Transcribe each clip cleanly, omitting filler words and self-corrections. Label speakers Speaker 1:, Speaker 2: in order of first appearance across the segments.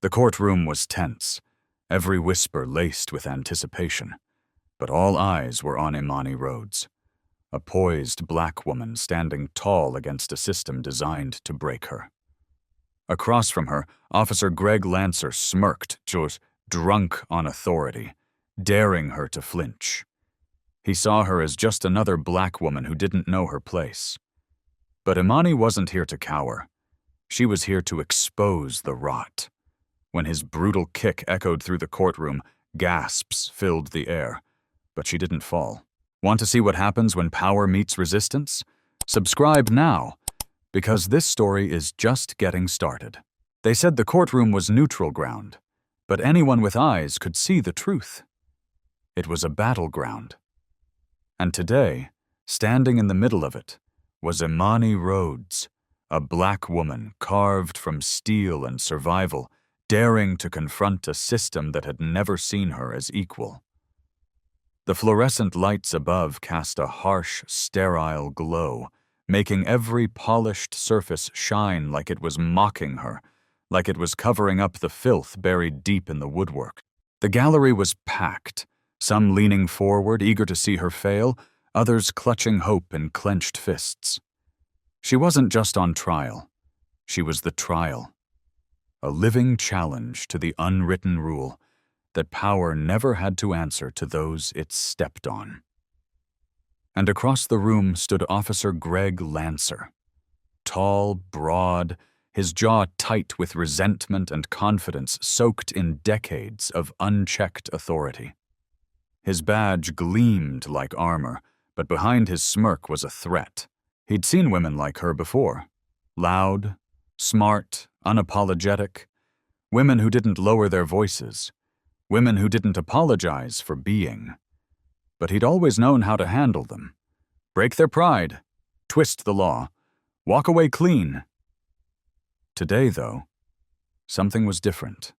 Speaker 1: The courtroom was tense, every whisper laced with anticipation, but all eyes were on Imani Rhodes, a poised black woman standing tall against a system designed to break her. Across from her, Officer Greg Lancer smirked, just drunk on authority, daring her to flinch. He saw her as just another black woman who didn't know her place. But Imani wasn't here to cower. She was here to expose the rot. When his brutal kick echoed through the courtroom, gasps filled the air. But she didn't fall. Want to see what happens when power meets resistance? Subscribe now, because this story is just getting started. They said the courtroom was neutral ground, but anyone with eyes could see the truth. It was a battleground. And today, standing in the middle of it, was Imani Rhodes, a black woman carved from steel and survival, daring to confront a system that had never seen her as equal. The fluorescent lights above cast a harsh, sterile glow, making every polished surface shine like it was mocking her, like it was covering up the filth buried deep in the woodwork. The gallery was packed, some leaning forward, eager to see her fail, others clutching hope in clenched fists. She wasn't just on trial. She was the trial. A living challenge to the unwritten rule that power never had to answer to those it stepped on. And across the room stood Officer Greg Lancer. Tall, broad, his jaw tight with resentment and confidence soaked in decades of unchecked authority. His badge gleamed like armor, but behind his smirk was a threat. He'd seen women like her before. Loud, smart, unapologetic. Women who didn't lower their voices. Women who didn't apologize for being. But he'd always known how to handle them. Break their pride. Twist the law. Walk away clean. Today, though, something was different.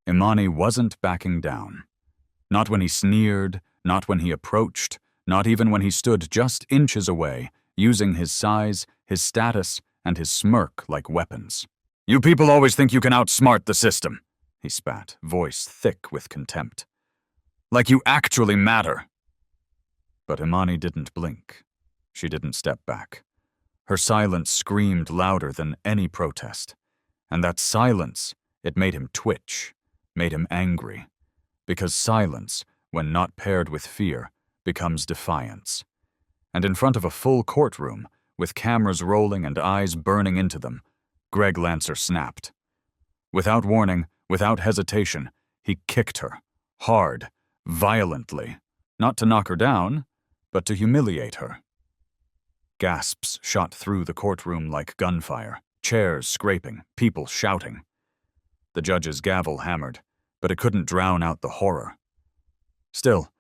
Speaker 1: Imani wasn't backing down. Not when he sneered, not when he approached, not even when he stood just inches away, using his size, his status, and his smirk like weapons. "You people always think you can outsmart the system," he spat, voice thick with contempt. "Like you actually matter." But Imani didn't blink. She didn't step back. Her silence screamed louder than any protest. And that silence, it made him twitch, made him angry. Because silence, when not paired with fear, becomes defiance. And in front of a full courtroom, with cameras rolling and eyes burning into them, Greg Lancer snapped. Without warning, without hesitation, he kicked her, hard, violently, not to knock her down, but to humiliate her. Gasps shot through the courtroom like gunfire, chairs scraping, people shouting. The judge's gavel hammered, but it couldn't drown out the horror. Still,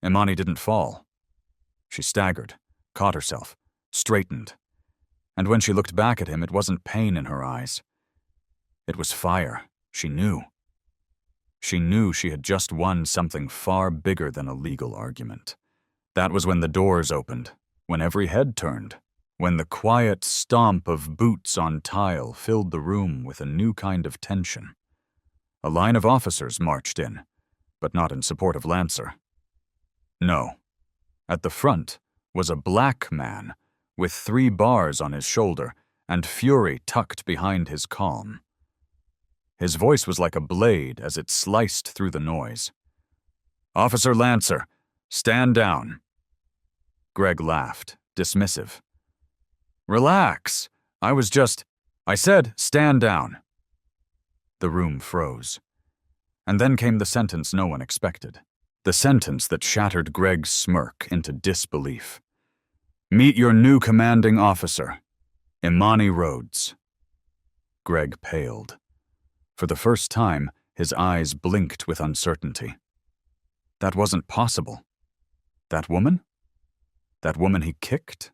Speaker 1: Imani didn't fall. She staggered, caught herself, straightened. And when she looked back at him, it wasn't pain in her eyes. It was fire. She knew. She knew she had just won something far bigger than a legal argument. That was when the doors opened, when every head turned, when the quiet stomp of boots on tile filled the room with a new kind of tension. A line of officers marched in, but not in support of Lancer. No. At the front was a black man with 3 bars on his shoulder and fury tucked behind his calm. His voice was like a blade as it sliced through the noise. "Officer Lancer, stand down." Greg laughed, dismissive. "Relax. I said stand down." The room froze. And then came the sentence no one expected. The sentence that shattered Greg's smirk into disbelief. "Meet your new commanding officer, Imani Rhodes." Greg paled. For the first time, his eyes blinked with uncertainty. That wasn't possible. That woman? That woman he kicked?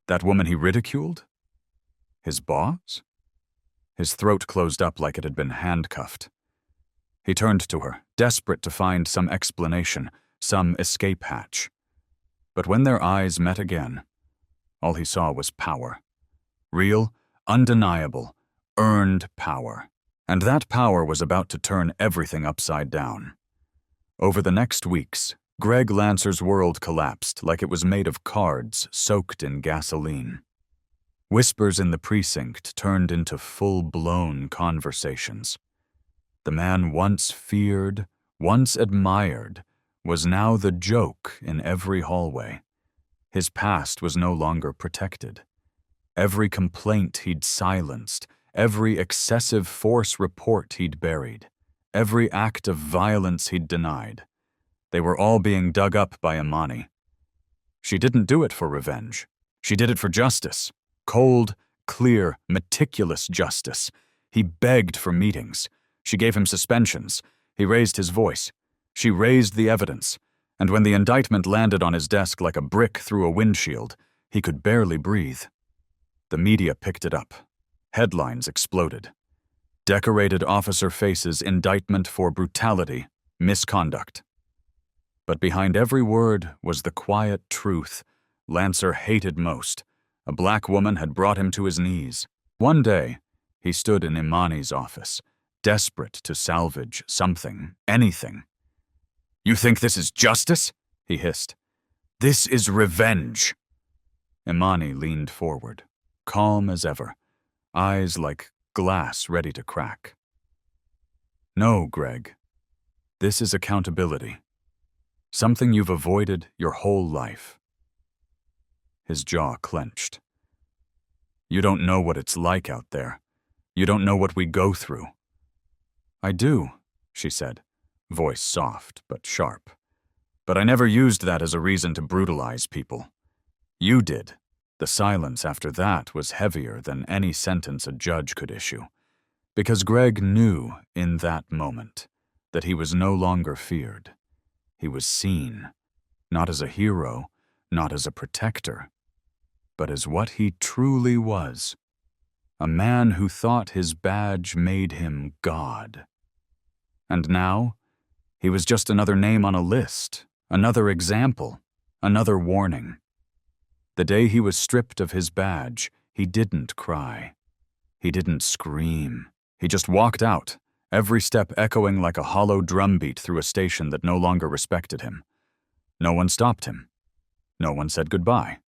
Speaker 1: That woman he ridiculed? His boss? His throat closed up like it had been handcuffed. He turned to her, desperate to find some explanation, some escape hatch. But when their eyes met again, all he saw was power. Real, undeniable, earned power. And that power was about to turn everything upside down. Over the next weeks, Greg Lancer's world collapsed like it was made of cards soaked in gasoline. Whispers in the precinct turned into full-blown conversations. The man once feared, once admired, was now the joke in every hallway. His past was no longer protected. Every complaint he'd silenced, every excessive force report he'd buried, every act of violence he'd denied, they were all being dug up by Imani. She didn't do it for revenge. She did it for justice. Cold, clear, meticulous justice. He begged for meetings. She gave him suspensions. He raised his voice. She raised the evidence. And when the indictment landed on his desk like a brick through a windshield, he could barely breathe. The media picked it up. Headlines exploded. Decorated officer faces indictment for brutality, misconduct. But behind every word was the quiet truth Lancer hated most. A black woman had brought him to his knees. One day, he stood in Imani's office, desperate to salvage something, anything. "You think this is justice?" he hissed. "This is revenge." Imani leaned forward, calm as ever, eyes like glass ready to crack. "No, Greg. This is accountability. Something you've avoided your whole life." His jaw clenched. "You don't know what it's like out there. You don't know what we go through." "I do," she said, voice soft but sharp. "But I never used that as a reason to brutalize people. You did. The silence after that was heavier than any sentence a judge could issue. Because Greg knew in that moment that he was no longer feared. He was seen, not as a hero, not as a protector, but as what he truly was. A man who thought his badge made him God. And now, he was just another name on a list, another example, another warning. The day he was stripped of his badge, he didn't cry. He didn't scream. He just walked out, every step echoing like a hollow drumbeat through a station that no longer respected him. No one stopped him. No one said goodbye.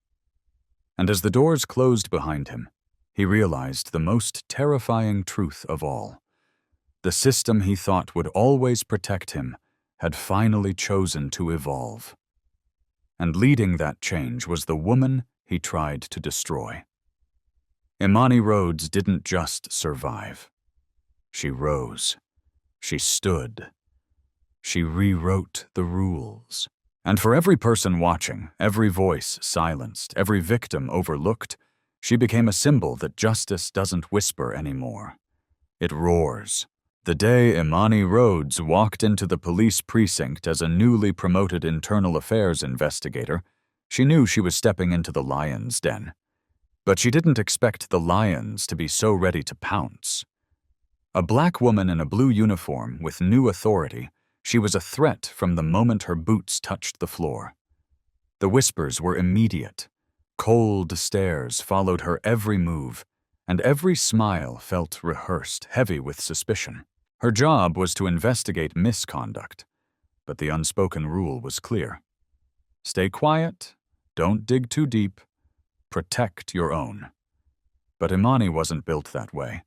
Speaker 1: And as the doors closed behind him, he realized the most terrifying truth of all. The system he thought would always protect him had finally chosen to evolve. And leading that change was the woman he tried to destroy. Imani Rhodes didn't just survive. She rose. She stood. She rewrote the rules. And for every person watching, every voice silenced, every victim overlooked, she became a symbol that justice doesn't whisper anymore. It roars. The day Imani Rhodes walked into the police precinct as a newly promoted internal affairs investigator, she knew she was stepping into the lion's den. But she didn't expect the lions to be so ready to pounce. A black woman in a blue uniform with new authority, she was a threat from the moment her boots touched the floor. The whispers were immediate. Cold stares followed her every move, and every smile felt rehearsed, heavy with suspicion. Her job was to investigate misconduct, but the unspoken rule was clear. Stay quiet, don't dig too deep, protect your own. But Imani wasn't built that way.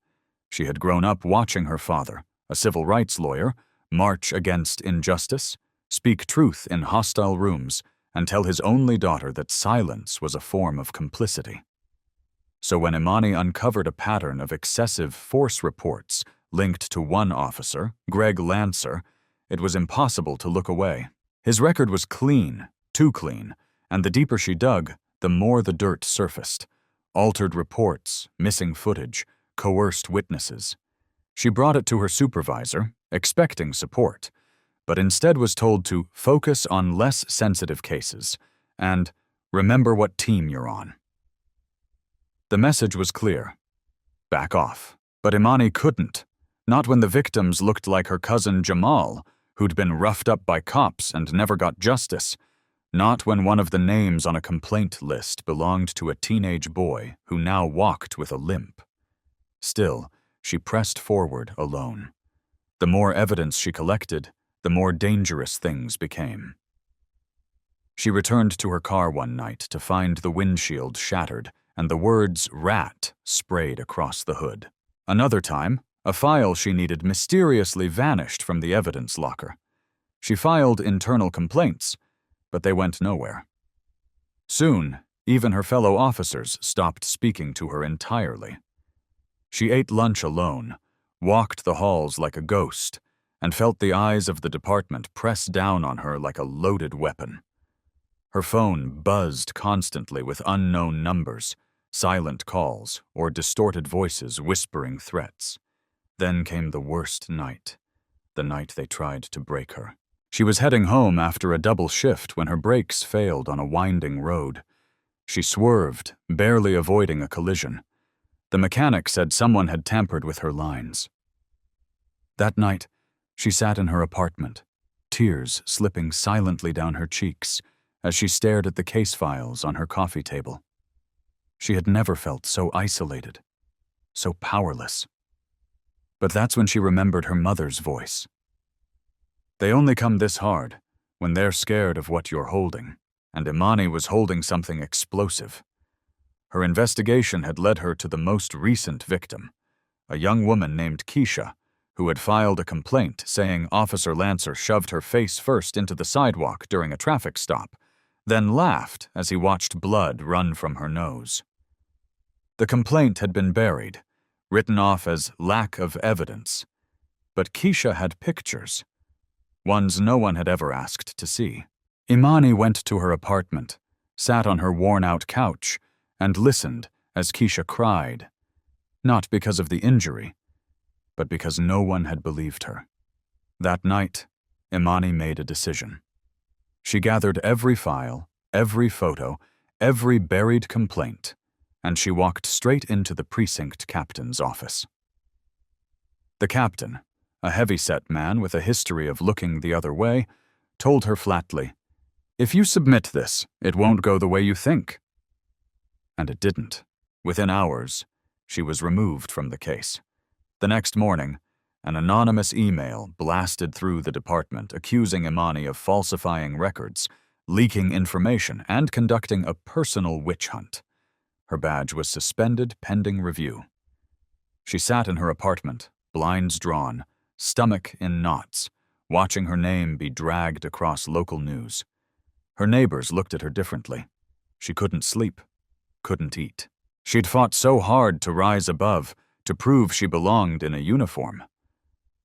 Speaker 1: She had grown up watching her father, a civil rights lawyer, march against injustice, speak truth in hostile rooms, and tell his only daughter that silence was a form of complicity. So when Imani uncovered a pattern of excessive force reports linked to one officer, Greg Lancer, it was impossible to look away. His record was clean, too clean, and the deeper she dug, the more the dirt surfaced. Altered reports, missing footage, coerced witnesses. She brought it to her supervisor, expecting support, but instead was told to focus on less sensitive cases and remember what team you're on. The message was clear. Back off. But Imani couldn't. Not when the victims looked like her cousin Jamal, who'd been roughed up by cops and never got justice. Not when one of the names on a complaint list belonged to a teenage boy who now walked with a limp. Still, she pressed forward alone. The more evidence she collected, the more dangerous things became. She returned to her car one night to find the windshield shattered and the words "rat" sprayed across the hood. Another time, a file she needed mysteriously vanished from the evidence locker. She filed internal complaints, but they went nowhere. Soon, even her fellow officers stopped speaking to her entirely. She ate lunch alone, walked the halls like a ghost, and felt the eyes of the department press down on her like a loaded weapon. Her phone buzzed constantly with unknown numbers, silent calls, or distorted voices whispering threats. Then came the worst night, the night they tried to break her. She was heading home after a double shift when her brakes failed on a winding road. She swerved, barely avoiding a collision. The mechanic said someone had tampered with her lines. That night, she sat in her apartment, tears slipping silently down her cheeks as she stared at the case files on her coffee table. She had never felt so isolated, so powerless. But that's when she remembered her mother's voice. They only come this hard when they're scared of what you're holding, and Imani was holding something explosive. Her investigation had led her to the most recent victim, a young woman named Keisha, who had filed a complaint saying Officer Lancer shoved her face first into the sidewalk during a traffic stop, then laughed as he watched blood run from her nose. The complaint had been buried, written off as lack of evidence, but Keisha had pictures, ones no one had ever asked to see. Imani went to her apartment, sat on her worn-out couch, and listened as Keisha cried, not because of the injury, but because no one had believed her. That night, Imani made a decision. She gathered every file, every photo, every buried complaint, and she walked straight into the precinct captain's office. The captain, a heavy-set man with a history of looking the other way, told her flatly, "If you submit this, it won't go the way you think." And it didn't. Within hours, she was removed from the case. The next morning, an anonymous email blasted through the department accusing Imani of falsifying records, leaking information, and conducting a personal witch hunt. Her badge was suspended pending review. She sat in her apartment, blinds drawn, stomach in knots, watching her name be dragged across local news. Her neighbors looked at her differently. She couldn't sleep, couldn't eat. She'd fought so hard to rise above, to prove she belonged in a uniform.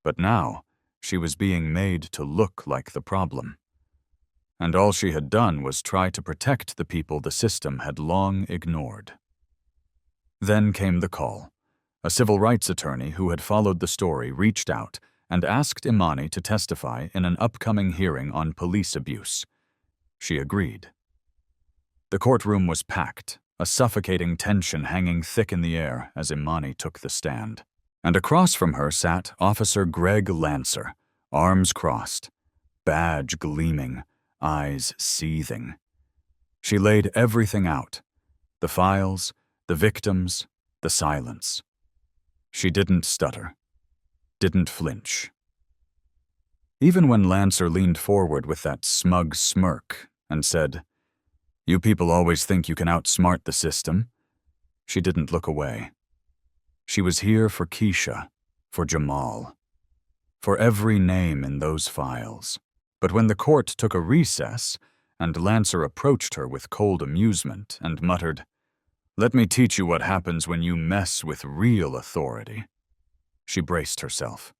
Speaker 1: But now, she was being made to look like the problem. And all she had done was try to protect the people the system had long ignored. Then came the call. A civil rights attorney who had followed the story reached out and asked Imani to testify in an upcoming hearing on police abuse. She agreed. The courtroom was packed, a suffocating tension hanging thick in the air as Imani took the stand. And across from her sat Officer Greg Lancer, arms crossed, badge gleaming, eyes seething. She laid everything out, the files, the victims, the silence. She didn't stutter, didn't flinch. Even when Lancer leaned forward with that smug smirk and said, "You people always think you can outsmart the system," she didn't look away. She was here for Keisha, for Jamal, for every name in those files. But when the court took a recess and Lancer approached her with cold amusement and muttered, "Let me teach you what happens when you mess with real authority," she braced herself.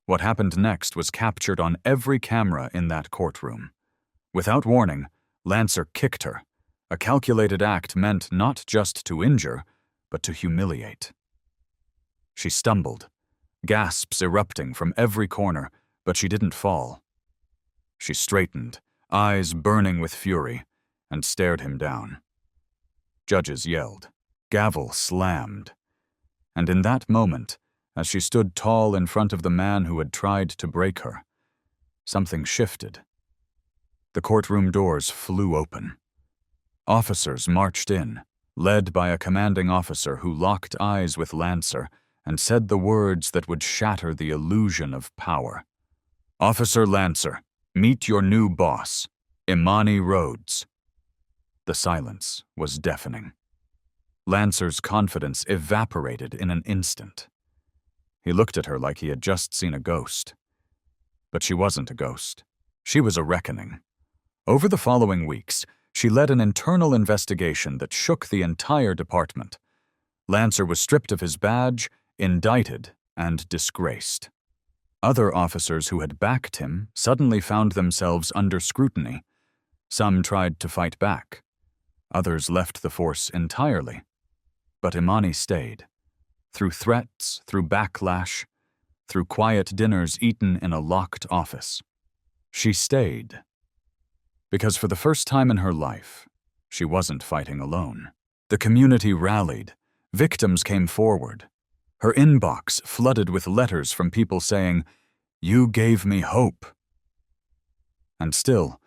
Speaker 1: What happened next was captured on every camera in that courtroom. Without warning, Lancer kicked her, a calculated act meant not just to injure, but to humiliate. She stumbled, gasps erupting from every corner, but she didn't fall. She straightened, eyes burning with fury, and stared him down. Judges yelled. Gavel slammed. And in that moment, as she stood tall in front of the man who had tried to break her, something shifted. The courtroom doors flew open. Officers marched in, led by a commanding officer who locked eyes with Lancer and said the words that would shatter the illusion of power. "Officer Lancer, meet your new boss, Imani Rhodes." The silence was deafening. Lancer's confidence evaporated in an instant. He looked at her like he had just seen a ghost. But she wasn't a ghost. She was a reckoning. Over the following weeks, she led an internal investigation that shook the entire department. Lancer was stripped of his badge, indicted, and disgraced. Other officers who had backed him suddenly found themselves under scrutiny. Some tried to fight back. Others left the force entirely. But Imani stayed. Through threats, through backlash, through quiet dinners eaten in a locked office. She stayed. Because for the first time in her life, she wasn't fighting alone. The community rallied. Victims came forward. Her inbox flooded with letters from people saying, "You gave me hope." And still,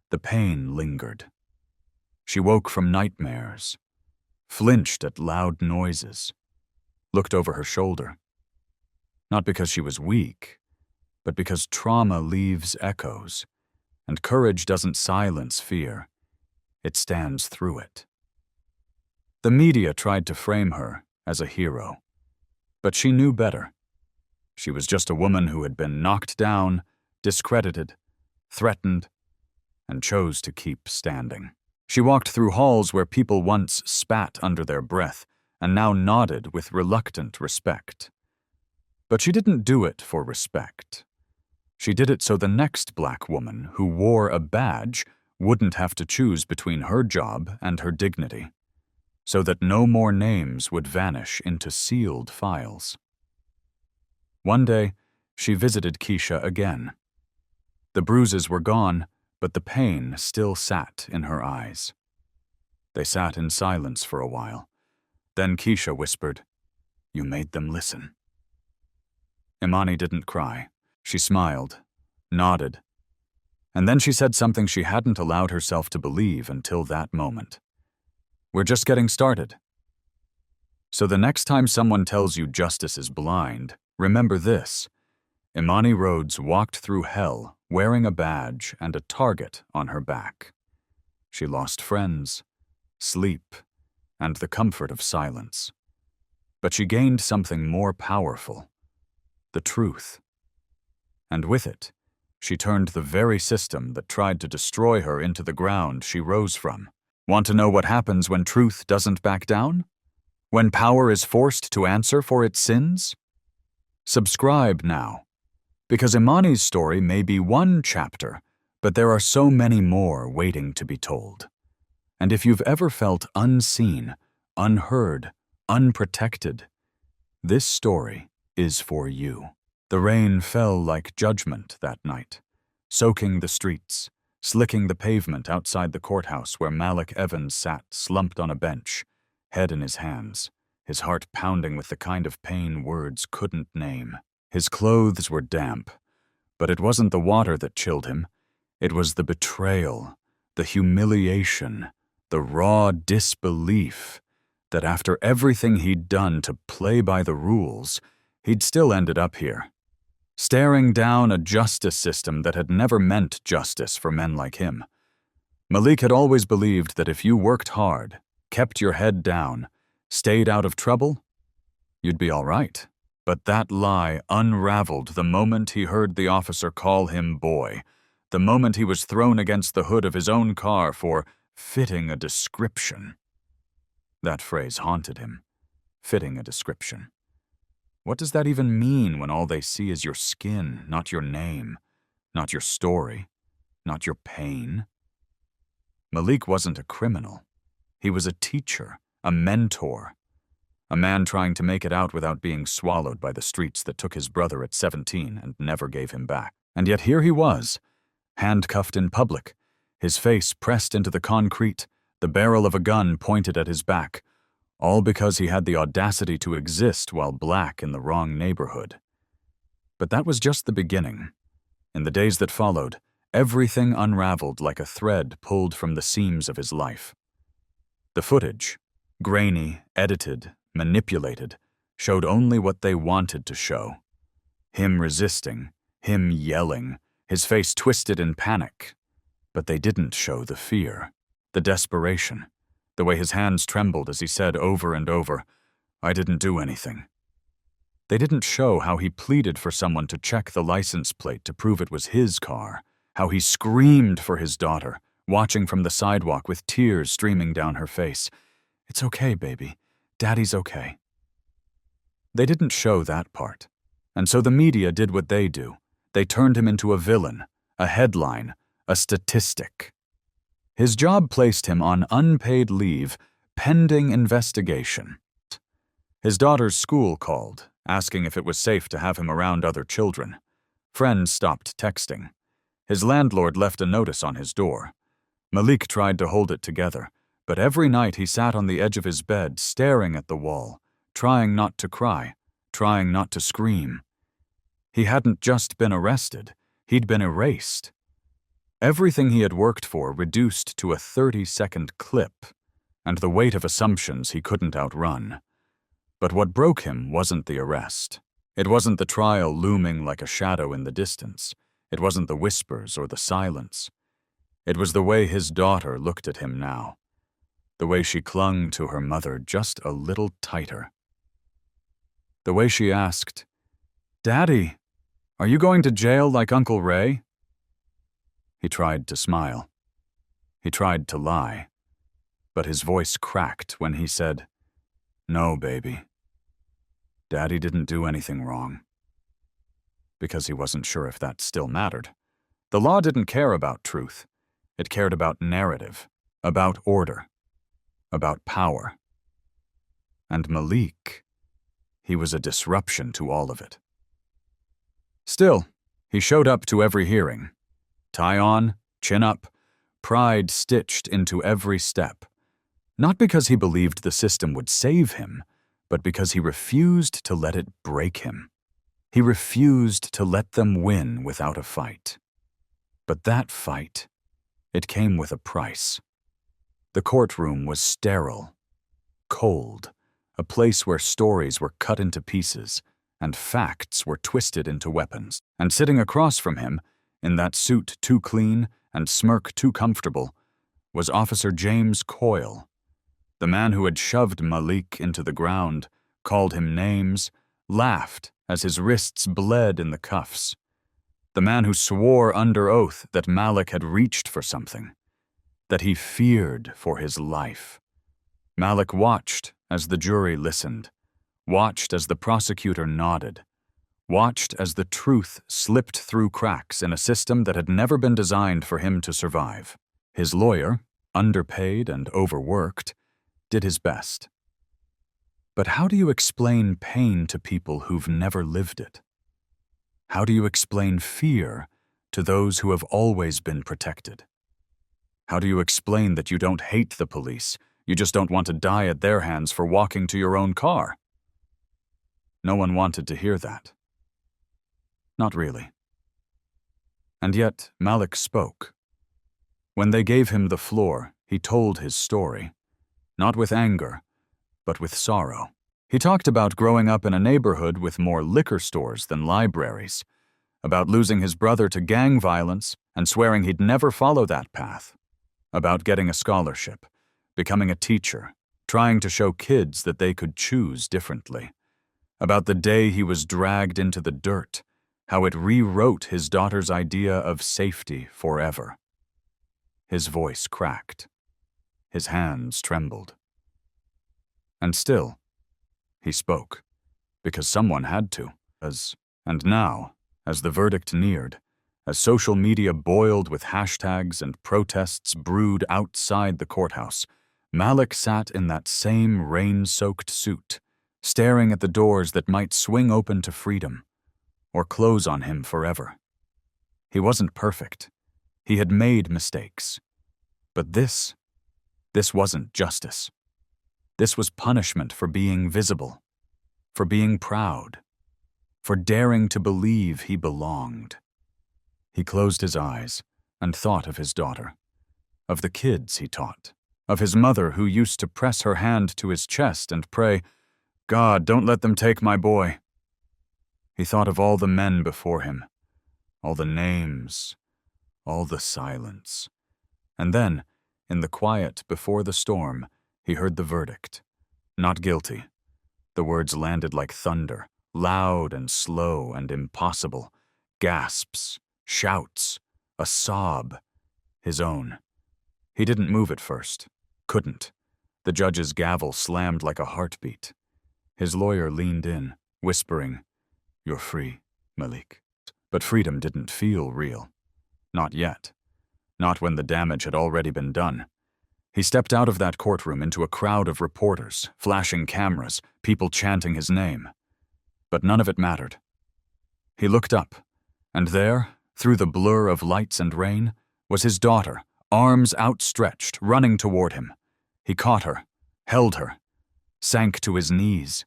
Speaker 1: the pain lingered. She woke from nightmares, flinched at loud noises, looked over her shoulder. Not because she was weak, but because trauma leaves echoes, and courage doesn't silence fear. It stands through it. The media tried to frame her as a hero, but she knew better. She was just a woman who had been knocked down, discredited, threatened, and chose to keep standing. She walked through halls where people once spat under their breath and now nodded with reluctant respect. But she didn't do it for respect. She did it so the next black woman who wore a badge wouldn't have to choose between her job and her dignity, so that no more names would vanish into sealed files. One day, she visited Keisha again. The bruises were gone, but the pain still sat in her eyes. They sat in silence for a while. Then Keisha whispered, "You made them listen." Imani didn't cry. She smiled, nodded, and then she said something she hadn't allowed herself to believe until that moment. "We're just getting started." So the next time someone tells you justice is blind, remember this: Imani Rhodes walked through hell wearing a badge and a target on her back. She lost friends, sleep, and the comfort of silence. But she gained something more powerful: the truth. And with it, she turned the very system that tried to destroy her into the ground she rose from. Want to know what happens when truth doesn't back down? When power is forced to answer for its sins? Subscribe now, because Imani's story may be one chapter, but there are so many more waiting to be told. And if you've ever felt unseen, unheard, unprotected, this story is for you. The rain fell like judgment that night, soaking the streets, slicking the pavement outside the courthouse where Malik Evans sat slumped on a bench, head in his hands, his heart pounding with the kind of pain words couldn't name. His clothes were damp, but it wasn't the water that chilled him. It was the betrayal, the humiliation, the raw disbelief that after everything he'd done to play by the rules, he'd still ended up here, staring down a justice system that had never meant justice for men like him. Malik had always believed that if you worked hard, kept your head down, stayed out of trouble, you'd be all right. But that lie unraveled the moment he heard the officer call him boy, the moment he was thrown against the hood of his own car for fitting a description. That phrase haunted him. Fitting a description. What does that even mean when all they see is your skin, not your name, not your story, not your pain? Malik wasn't a criminal. He was a teacher, a mentor, a man trying to make it out without being swallowed by the streets that took his brother at 17 and never gave him back. And yet here he was, handcuffed in public, his face pressed into the concrete, the barrel of a gun pointed at his back, all because he had the audacity to exist while black in the wrong neighborhood. But that was just the beginning. In the days that followed, everything unraveled like a thread pulled from the seams of his life. The footage, grainy, edited, manipulated, showed only what they wanted to show. Him resisting, him yelling, his face twisted in panic. But they didn't show the fear, the desperation, the way his hands trembled as he said over and over, "I didn't do anything." They didn't show how he pleaded for someone to check the license plate to prove it was his car, how he screamed for his daughter, watching from the sidewalk with tears streaming down her face. "It's okay, baby. Daddy's okay." They didn't show that part. And so the media did what they do. They turned him into a villain, a headline, a statistic. His job placed him on unpaid leave, pending investigation. His daughter's school called, asking if it was safe to have him around other children. Friends stopped texting. His landlord left a notice on his door. Malik tried to hold it together, but every night he sat on the edge of his bed, staring at the wall, trying not to cry, trying not to scream. He hadn't just been arrested, he'd been erased. Everything he had worked for reduced to a 30-second clip, and the weight of assumptions he couldn't outrun. But what broke him wasn't the arrest. It wasn't the trial looming like a shadow in the distance. It wasn't the whispers or the silence. It was the way his daughter looked at him now. The way she clung to her mother just a little tighter. The way she asked, "Daddy, are you going to jail like Uncle Ray?" He tried to smile. He tried to lie. But his voice cracked when he said, "No, baby. Daddy didn't do anything wrong." Because he wasn't sure if that still mattered. The law didn't care about truth. It cared about narrative, about order, about power. And Malik, he was a disruption to all of it. Still, he showed up to every hearing. Tie on, chin up, pride stitched into every step. Not because he believed the system would save him, but because he refused to let it break him. He refused to let them win without a fight. But that fight, it came with a price. The courtroom was sterile, cold, a place where stories were cut into pieces and facts were twisted into weapons. And sitting across from him, in that suit too clean and smirk too comfortable, was Officer James Coyle, the man who had shoved Malik into the ground, called him names, laughed as his wrists bled in the cuffs. The man who swore under oath that Malik had reached for something, that he feared for his life. Malik watched as the jury listened, watched as the prosecutor nodded, watched as the truth slipped through cracks in a system that had never been designed for him to survive. His lawyer, underpaid and overworked, did his best. But how do you explain pain to people who've never lived it? How do you explain fear to those who have always been protected? How do you explain that you don't hate the police, you just don't want to die at their hands for walking to your own car? No one wanted to hear that. Not really. And yet, Malik spoke. When they gave him the floor, he told his story, not with anger, but with sorrow. He talked about growing up in a neighborhood with more liquor stores than libraries, about losing his brother to gang violence and swearing he'd never follow that path, about getting a scholarship, becoming a teacher, trying to show kids that they could choose differently, about the day he was dragged into the dirt, how it rewrote his daughter's idea of safety forever. His voice cracked. His hands trembled. And still, he spoke, because someone had to. And now, as the verdict neared, as social media boiled with hashtags and protests brewed outside the courthouse, Malik sat in that same rain-soaked suit, staring at the doors that might swing open to freedom, or close on him forever. He wasn't perfect. He had made mistakes. But this wasn't justice. This was punishment for being visible, for being proud, for daring to believe he belonged. He closed his eyes and thought of his daughter, of the kids he taught, of his mother who used to press her hand to his chest and pray, God, don't let them take my boy. He thought of all the men before him, all the names, all the silence. And then, in the quiet before the storm, he heard the verdict. Not guilty. The words landed like thunder, loud and slow and impossible. Gasps, shouts, a sob. His own. He didn't move at first. Couldn't. The judge's gavel slammed like a heartbeat. His lawyer leaned in, whispering, "You're free, Malik." But freedom didn't feel real. Not yet. Not when the damage had already been done. He stepped out of that courtroom into a crowd of reporters, flashing cameras, people chanting his name. But none of it mattered. He looked up, and there, through the blur of lights and rain, was his daughter, arms outstretched, running toward him. He caught her, held her, sank to his knees.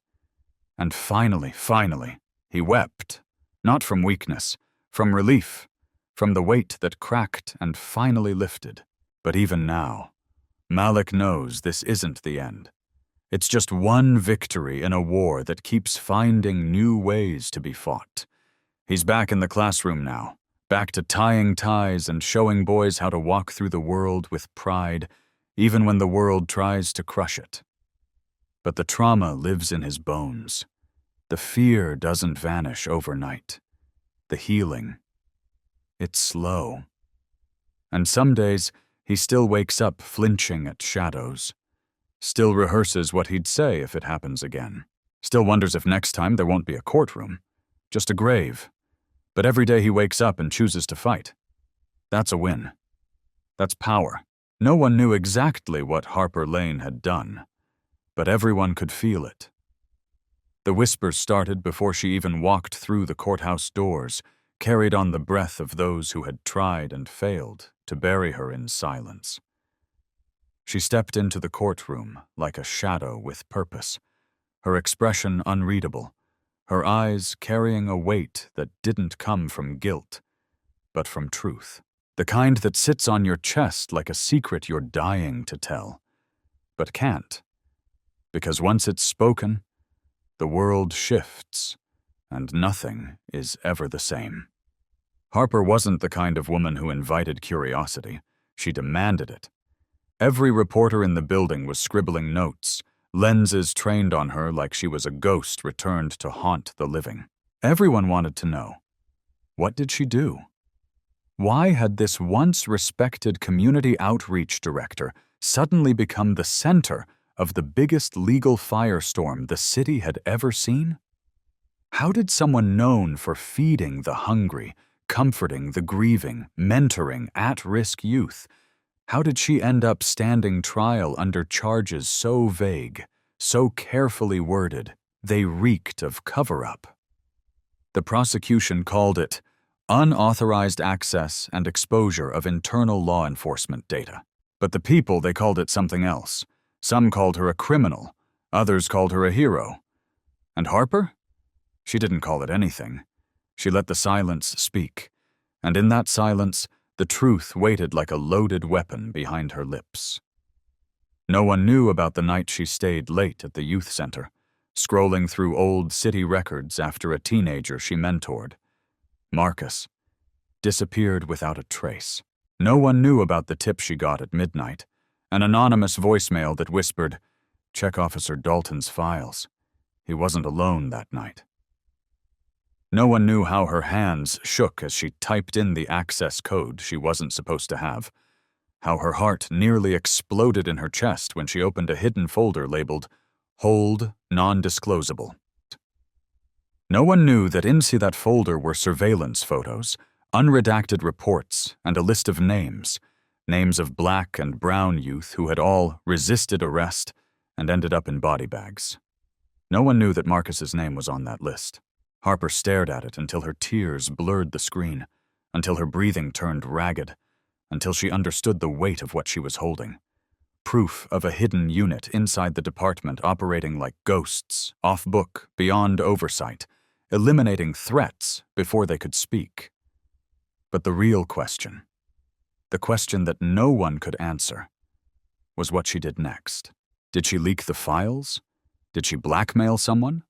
Speaker 1: And finally, he wept. Not from weakness, from relief, from the weight that cracked and finally lifted. But even now, Malik knows this isn't the end. It's just one victory in a war that keeps finding new ways to be fought. He's back in the classroom now, back to tying ties and showing boys how to walk through the world with pride, even when the world tries to crush it. But the trauma lives in his bones. The fear doesn't vanish overnight. The healing, it's slow. And some days, he still wakes up flinching at shadows. Still rehearses what he'd say if it happens again. Still wonders if next time there won't be a courtroom, just a grave. But every day he wakes up and chooses to fight. That's a win. That's power. No one knew exactly what Harper Lane had done, but everyone could feel it. The whispers started before she even walked through the courthouse doors, carried on the breath of those who had tried and failed to bury her in silence. She stepped into the courtroom like a shadow with purpose, her expression unreadable, her eyes carrying a weight that didn't come from guilt, but from truth. The kind that sits on your chest like a secret you're dying to tell, but can't. Because once it's spoken, the world shifts, and nothing is ever the same. Harper wasn't the kind of woman who invited curiosity. She demanded it. Every reporter in the building was scribbling notes, lenses trained on her like she was a ghost returned to haunt the living. Everyone wanted to know, what did she do? Why had this once respected community outreach director suddenly become the center of the biggest legal firestorm the city had ever seen? How did someone known for feeding the hungry, comforting the grieving, mentoring at-risk youth, how did she end up standing trial under charges so vague, so carefully worded, they reeked of cover-up? The prosecution called it unauthorized access and exposure of internal law enforcement data. But the people, they called it something else. Some called her a criminal, others called her a hero. And Harper? She didn't call it anything. She let the silence speak, and in that silence, the truth waited like a loaded weapon behind her lips. No one knew about the night she stayed late at the youth center, scrolling through old city records after a teenager she mentored. Marcus disappeared without a trace. No one knew about the tip she got at midnight, an anonymous voicemail that whispered, "Check Officer Dalton's files." He wasn't alone that night. No one knew how her hands shook as she typed in the access code she wasn't supposed to have, how her heart nearly exploded in her chest when she opened a hidden folder labeled Hold Non-Disclosable. No one knew that inside that folder were surveillance photos, unredacted reports, and a list of names of black and brown youth who had all resisted arrest and ended up in body bags. No one knew that Marcus's name was on that list. Harper stared at it until her tears blurred the screen, until her breathing turned ragged, until she understood the weight of what she was holding. Proof of a hidden unit inside the department operating like ghosts, off-book, beyond oversight, eliminating threats before they could speak. But the real question, the question that no one could answer, was what she did next. Did she leak the files? Did she blackmail someone?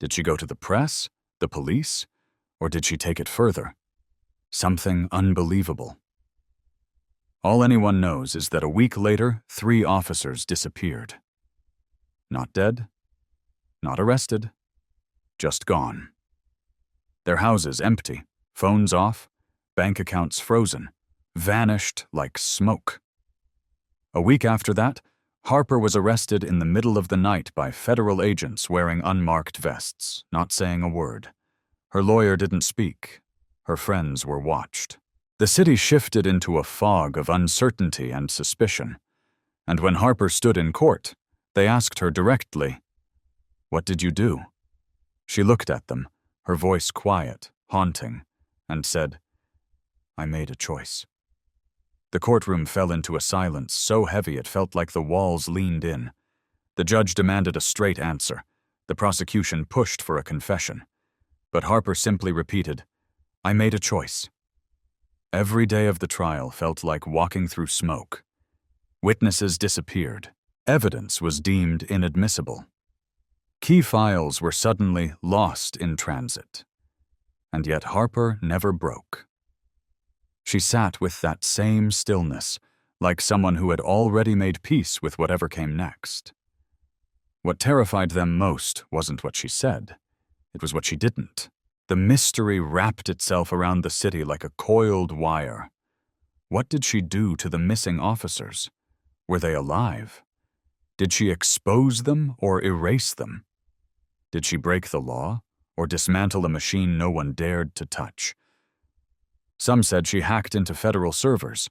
Speaker 1: Did she go to the press, the police, or did she take it further? Something unbelievable. All anyone knows is that a week later, 3 officers disappeared. Not dead, not arrested, just gone. Their houses empty, phones off, bank accounts frozen, vanished like smoke. A week after that, Harper was arrested in the middle of the night by federal agents wearing unmarked vests, not saying a word. Her lawyer didn't speak. Her friends were watched. The city shifted into a fog of uncertainty and suspicion, and when Harper stood in court, they asked her directly, "What did you do?" She looked at them, her voice quiet, haunting, and said, "I made a choice." The courtroom fell into a silence so heavy it felt like the walls leaned in. The judge demanded a straight answer. The prosecution pushed for a confession. But Harper simply repeated, "I made a choice." Every day of the trial felt like walking through smoke. Witnesses disappeared. Evidence was deemed inadmissible. Key files were suddenly lost in transit. And yet Harper never broke. She sat with that same stillness, like someone who had already made peace with whatever came next. What terrified them most wasn't what she said. It was what she didn't. The mystery wrapped itself around the city like a coiled wire. What did she do to the missing officers? Were they alive? Did she expose them or erase them? Did she break the law or dismantle a machine no one dared to touch? Some said she hacked into federal servers.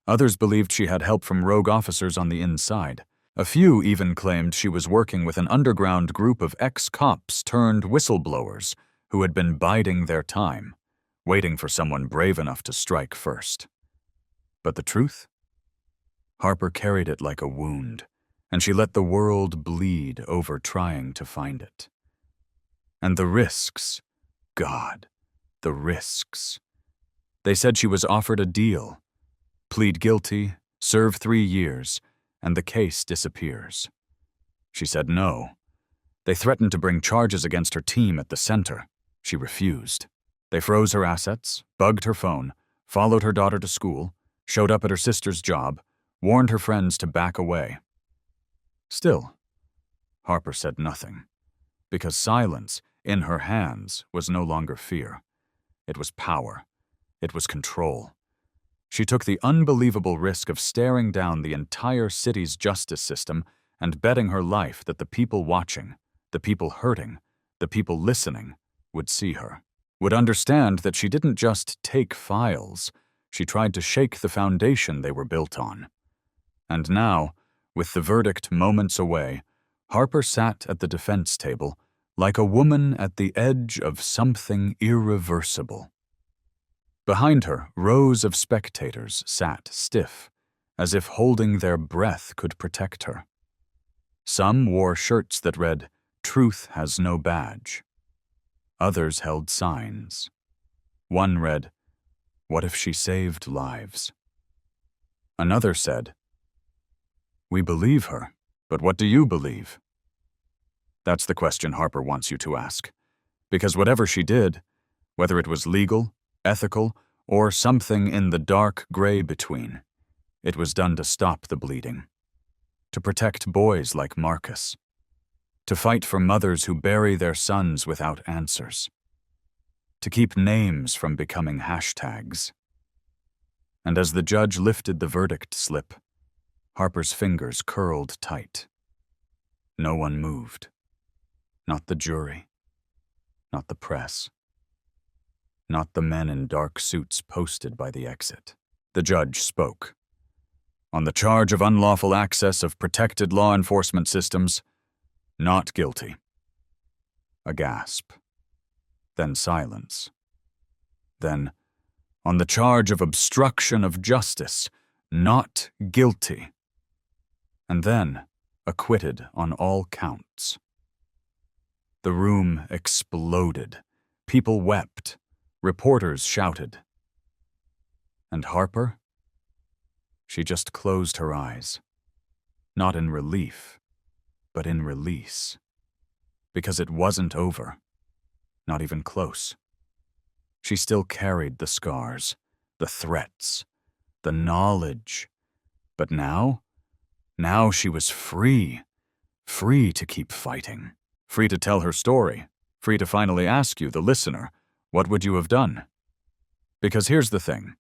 Speaker 1: Others believed she had help from rogue officers on the inside. A few even claimed she was working with an underground group of ex-cops turned whistleblowers who had been biding their time, waiting for someone brave enough to strike first. But the truth? Harper carried it like a wound, and she let the world bleed over trying to find it. And the risks, God, the risks. They said she was offered a deal. Plead guilty, serve 3 years, and the case disappears. She said no. They threatened to bring charges against her team at the center. She refused. They froze her assets, bugged her phone, followed her daughter to school, showed up at her sister's job, warned her friends to back away. Still, Harper said nothing, because silence, in her hands, was no longer fear. It was power. It was control. She took the unbelievable risk of staring down the entire city's justice system and betting her life that the people watching, the people hurting, the people listening, would see her, would understand that she didn't just take files, she tried to shake the foundation they were built on. And now, with the verdict moments away, Harper sat at the defense table like a woman at the edge of something irreversible. Behind her, rows of spectators sat stiff, as if holding their breath could protect her. Some wore shirts that read, "Truth has no badge." Others held signs. One read, "What if she saved lives?" Another said, "We believe her, but what do you believe?" That's the question Harper wants you to ask. Because whatever she did, whether it was legal, ethical, or something in the dark gray between, it was done to stop the bleeding, to protect boys like Marcus, to fight for mothers who bury their sons without answers, to keep names from becoming hashtags. And as the judge lifted the verdict slip, Harper's fingers curled tight. No one moved. Not the jury. Not the press. Not the men in dark suits posted by the exit. The judge spoke. On the charge of unlawful access of protected law enforcement systems, not guilty. A gasp. Then silence. Then, on the charge of obstruction of justice, not guilty. And then, acquitted on all counts. The room exploded. People wept. Reporters shouted. And Harper? She just closed her eyes. Not in relief, but in release. because it wasn't over. Not even close. She still carried the scars, the threats, the knowledge. But now she was free. Free to keep fighting. Free to tell her story. Free to finally ask you, the listener, what would you have done? Because here's the thing.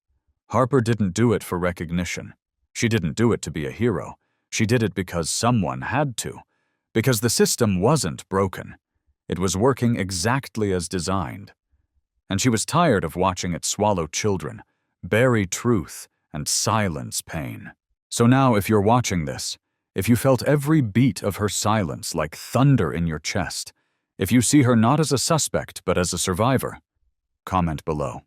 Speaker 1: Harper didn't do it for recognition. She didn't do it to be a hero. She did it because someone had to. Because the system wasn't broken. It was working exactly as designed. And she was tired of watching it swallow children, bury truth, and silence pain. So now, if you're watching this, if you felt every beat of her silence like thunder in your chest, if you see her not as a suspect but as a survivor, comment below.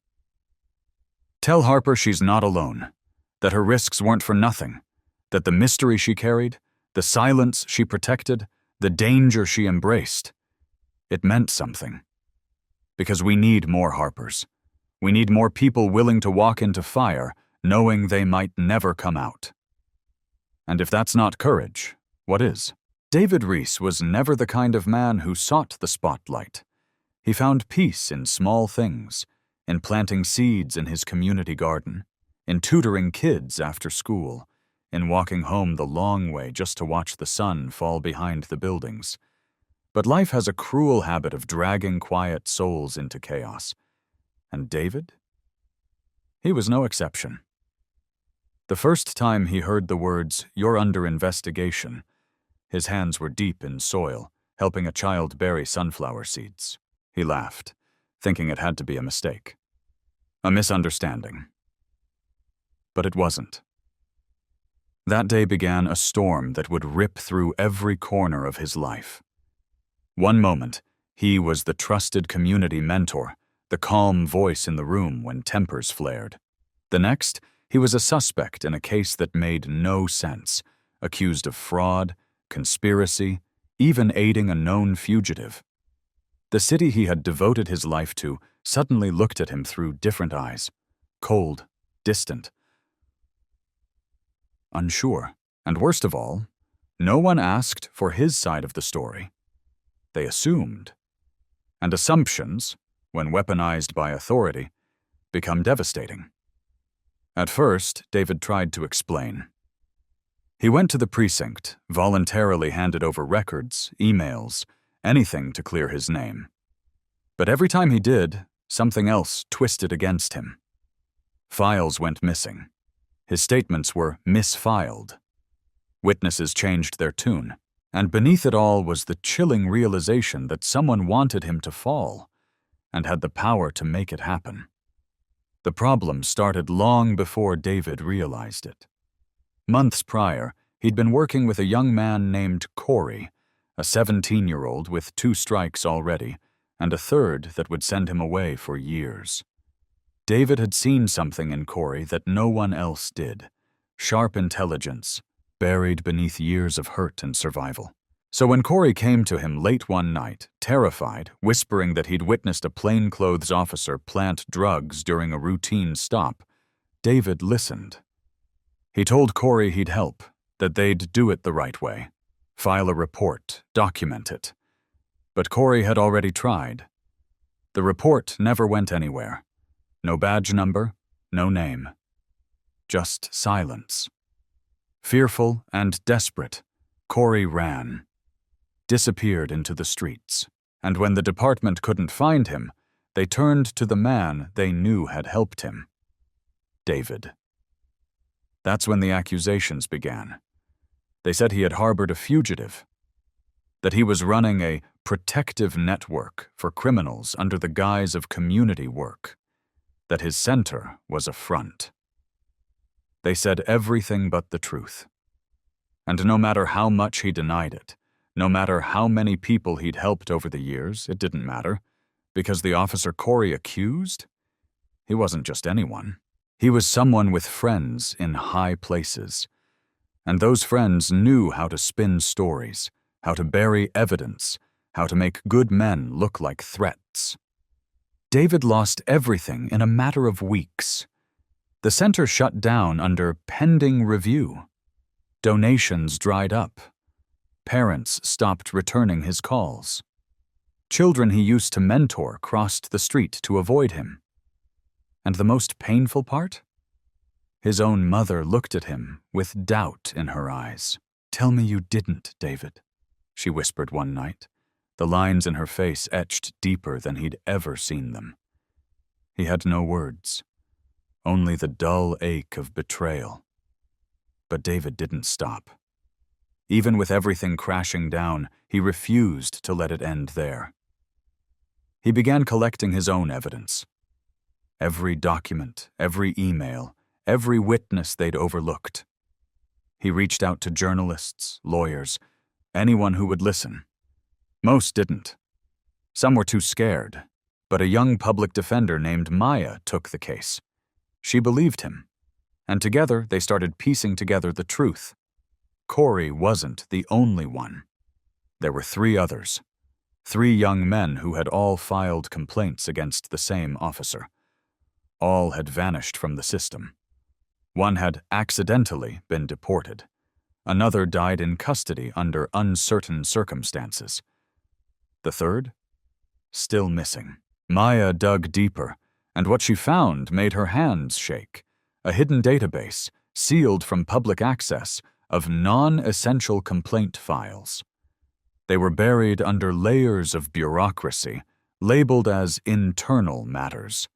Speaker 1: Tell Harper she's not alone, that her risks weren't for nothing, that the mystery she carried, the silence she protected, the danger she embraced, it meant something. Because we need more Harpers. We need more people willing to walk into fire, knowing they might never come out. And if that's not courage, what is? David Reese was never the kind of man who sought the spotlight. He found peace in small things, in planting seeds in his community garden, in tutoring kids after school, in walking home the long way just to watch the sun fall behind the buildings. But life has a cruel habit of dragging quiet souls into chaos. And David? He was no exception. The first time he heard the words, "You're under investigation," his hands were deep in soil, helping a child bury sunflower seeds. He laughed, thinking it had to be a mistake. A misunderstanding. But it wasn't. That day began a storm that would rip through every corner of his life. One moment, he was the trusted community mentor, the calm voice in the room when tempers flared. The next, he was a suspect in a case that made no sense, accused of fraud, conspiracy, even aiding a known fugitive. The city he had devoted his life to suddenly looked at him through different eyes, cold, distant, unsure, and worst of all, no one asked for his side of the story. They assumed. And assumptions, when weaponized by authority, become devastating. At first, David tried to explain. He went to the precinct, voluntarily handed over records, emails, anything to clear his name. But every time he did, something else twisted against him. Files went missing. His statements were misfiled. Witnesses changed their tune. And beneath it all was the chilling realization that someone wanted him to fall and had the power to make it happen. The problem started long before David realized it. Months prior, he'd been working with a young man named Corey, a 17-year-old with 2 strikes already, and a third that would send him away for years. David had seen something in Corey that no one else did. Sharp intelligence, buried beneath years of hurt and survival. So when Corey came to him late one night, terrified, whispering that he'd witnessed a plainclothes officer plant drugs during a routine stop, David listened. He told Corey he'd help, that they'd do it the right way, file a report, document it. But Corey had already tried. The report never went anywhere. No badge number, no name. Just silence. Fearful and desperate, Corey ran, disappeared into the streets, and when the department couldn't find him, they turned to the man they knew had helped him, David. That's when the accusations began. They said he had harbored a fugitive, that he was running a protective network for criminals under the guise of community work, that his center was a front. They said everything but the truth. And no matter how much he denied it, no matter how many people he'd helped over the years, it didn't matter, because the officer Corey accused? He wasn't just anyone. He was someone with friends in high places. And those friends knew how to spin stories, how to bury evidence, how to make good men look like threats. David lost everything in a matter of weeks. The center shut down under pending review. Donations dried up. Parents stopped returning his calls. Children he used to mentor crossed the street to avoid him. And the most painful part? His own mother looked at him with doubt in her eyes. "Tell me you didn't, David," she whispered one night, the lines in her face etched deeper than he'd ever seen them. He had no words, only the dull ache of betrayal. But David didn't stop. Even with everything crashing down, he refused to let it end there. He began collecting his own evidence. Every document, every email, every witness they'd overlooked. He reached out to journalists, lawyers, anyone who would listen. Most didn't. Some were too scared, but a young public defender named Maya took the case. She believed him, and together they started piecing together the truth. Corey wasn't the only one. There were 3 others, 3 young men who had all filed complaints against the same officer. All had vanished from the system. One had accidentally been deported. Another died in custody under uncertain circumstances. The third? Still missing. Maya dug deeper, and what she found made her hands shake. A hidden database, sealed from public access, of non-essential complaint files. They were buried under layers of bureaucracy, labeled as internal matters.